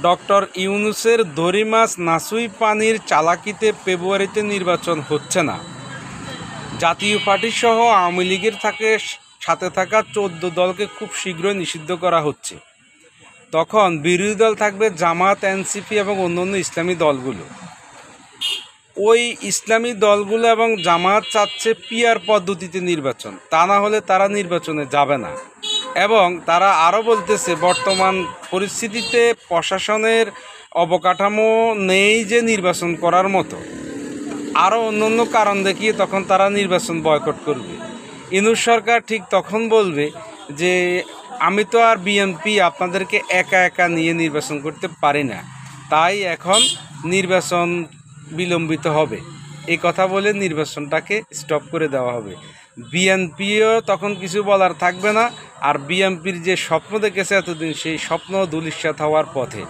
Doctor ইউনূসের দড়ি মাছ নাসুই পানির চালাকিতে ফেব্রুয়ারিতে নির্বাচন হচ্ছে না। জাতীয় পার্টিসহ আওয়ামী লীগের সাথে থাকা ১৪ দলকে খুব শীঘ্রই নিষিদ্ধ করা হচ্ছে। তখন বিরোধী দল থাকবে জামায়াত, এনসিপি এবং অন্যান্য ইসলামী দলগুলো। ওই ইসলামী দলগুলো এবং জামায়াত চাচ্ছে পিআর পদ্ধতিতে নির্বাচন, তা না হলে তারা নির্বাচনে যাবে না। এবং তারা আরও বলতেছে বর্তমান পরিস্থিতিতে প্রশাসনের অবকাঠামো নেই যে নির্বাচন করার মতো, আরও অন্য কারণ দেখিয়ে তখন তারা নির্বাচন বয়কট করবে। ইউনূস সরকার ঠিক তখন বলবে যে আমি তো আর বিএনপি আপনাদেরকে একা একা নিয়ে নির্বাচন করতে পারি না, তাই এখন নির্বাচন বিলম্বিত হবে, এই কথা বলে নির্বাচনটাকে স্টপ করে দেওয়া হবে। বিএনপিও তখন কিছু বলার থাকবে না। আর বিএনপির যে স্বপ্ন দেখেছে এতদিন, সেই স্বপ্ন ধূলিসাৎ হওয়ার পথে।